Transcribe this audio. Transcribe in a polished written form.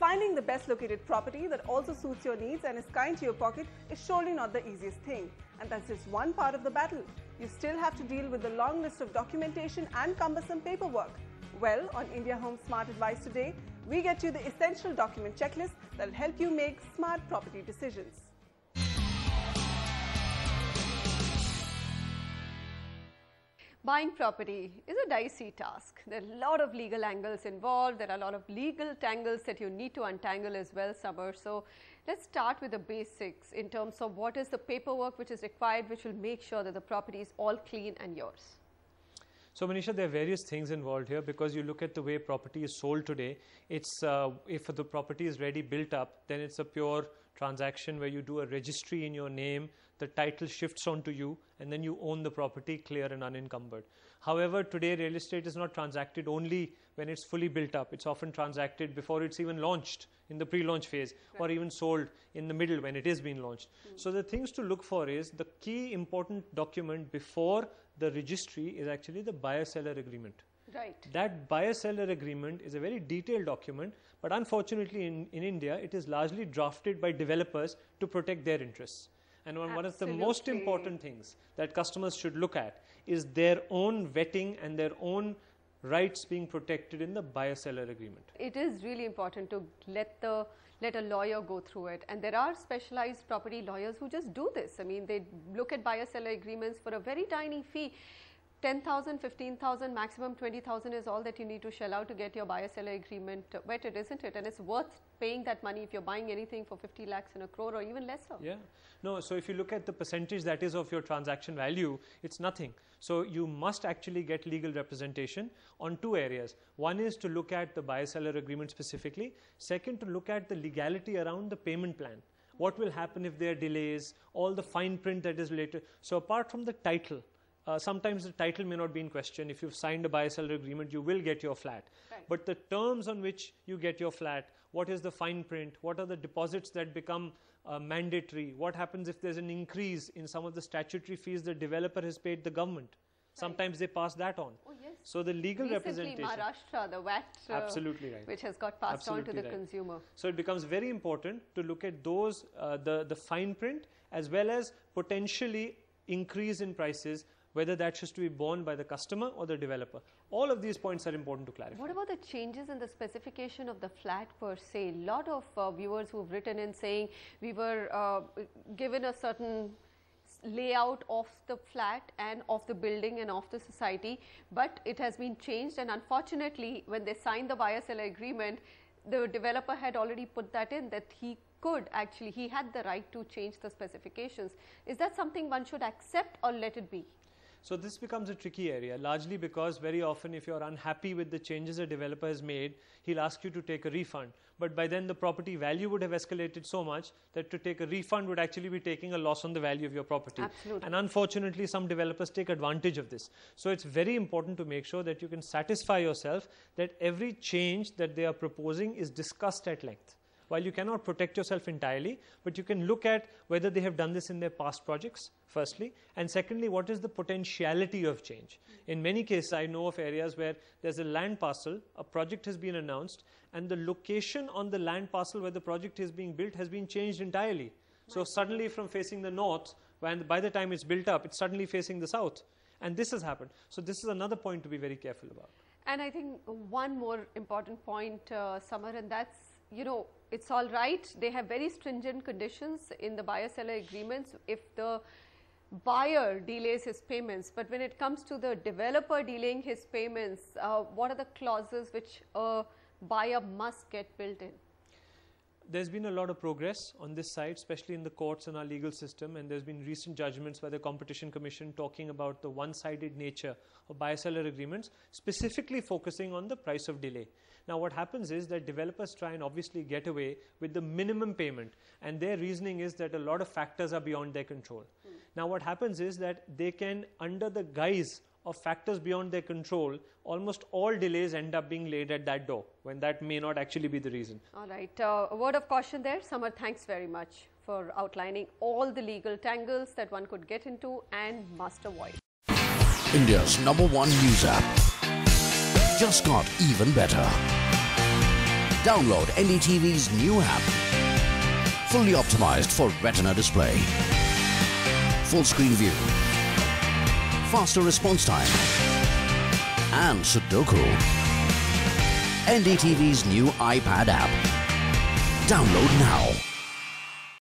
Finding the best located property that also suits your needs and is kind to your pocket is surely not the easiest thing. And that's just one part of the battle. You still have to deal with the long list of documentation and cumbersome paperwork. Well, on India Home Smart Advice today, we get you the essential document checklist that will help you make smart property decisions. Buying property is a dicey task. There are a lot of legal angles involved. There are a lot of legal tangles that you need to untangle as well, Samar. So let's start with the basics in terms of what is the paperwork which is required, which will make sure that the property is all clean and yours. So Manisha, there are various things involved here because you look at the way property is sold today. It's if the property is ready built up, then it's a pure transaction where you do a registry in your name, the title shifts onto you, and then you own the property clear and unencumbered. However, today real estate is not transacted only when it's fully built up. It's often transacted before it's even launched in the pre-launch phase, or even sold in the middle when it is being launched. So the things to look for is the key important document before the registry is actually the buyer-seller agreement. Right. That buyer-seller agreement is a very detailed document, but unfortunately in India, it is largely drafted by developers to protect their interests. And one of the most important things that customers should look at is their own vetting and their own rights being protected in the buyer-seller agreement. It is really important to let a lawyer go through it, and there are specialized property lawyers who just do this. I mean, they look at buyer-seller agreements for a very tiny fee. 10,000, 15,000, maximum 20,000 is all that you need to shell out to get your buyer-seller agreement vetted, isn't it? And it's worth paying that money if you're buying anything for 50 lakhs in a crore or even lesser. Yeah. No, so if you look at the percentage that is of your transaction value, it's nothing. So you must actually get legal representation on two areas. One is to look at the buyer-seller agreement specifically. Second, to look at the legality around the payment plan. What will happen if there are delays, all the fine print that is related. So apart from the title, sometimes the title may not be in question. If you've signed a buyer-seller agreement, you will get your flat. Right. But the terms on which you get your flat, what is the fine print, what are the deposits that become mandatory, what happens if there's an increase in some of the statutory fees the developer has paid the government. Sometimes they pass that on. Oh, yes. So the legal Recently, representation. Maharashtra, the VAT, Absolutely right. which has got passed Absolutely on to the right. consumer. So it becomes very important to look at those, the fine print, as well as potentially increase in prices, whether that's just to be borne by the customer or the developer. All of these points are important to clarify. What about the changes in the specification of the flat per se? A lot of viewers who've written in saying we were given a certain layout of the flat and of the building and of the society, but it has been changed, and unfortunately when they signed the buyer-seller agreement, the developer had already put that in, that he had the right to change the specifications. Is that something one should accept or let it be? So this becomes a tricky area, largely because very often if you're unhappy with the changes a developer has made, he'll ask you to take a refund. But by then the property value would have escalated so much that to take a refund would actually be taking a loss on the value of your property. Absolutely. And unfortunately some developers take advantage of this. So it's very important to make sure that you can satisfy yourself that every change that they are proposing is discussed at length. While you cannot protect yourself entirely, but you can look at whether they have done this in their past projects, firstly, and secondly, what is the potentiality of change. In many cases, I know of areas where there's a land parcel, a project has been announced, and the location on the land parcel where the project is being built has been changed entirely. So suddenly from facing the north, when by the time it's built up, it's suddenly facing the south. And this has happened. So this is another point to be very careful about. And I think one more important point, Samar, and that's, you know, it's all right. They have very stringent conditions in the buyer-seller agreements if the buyer delays his payments. But when it comes to the developer delaying his payments, what are the clauses which a buyer must get built in? There's been a lot of progress on this side, especially in the courts and our legal system, and there's been recent judgments by the Competition Commission talking about the one-sided nature of buyer-seller agreements, specifically focusing on the price of delay. Now what happens is that developers try and obviously get away with the minimum payment, and their reasoning is that a lot of factors are beyond their control. Now what happens is that they can, under the guise of factors beyond their control, almost all delays end up being laid at that door, when that may not actually be the reason. All right, a word of caution there. Samar, thanks very much for outlining all the legal tangles that one could get into and must avoid. India's #1 news app just got even better. Download NDTV's new app. Fully optimized for retina display. Full screen view. Faster response time. And Sudoku. NDTV's new iPad app. Download now.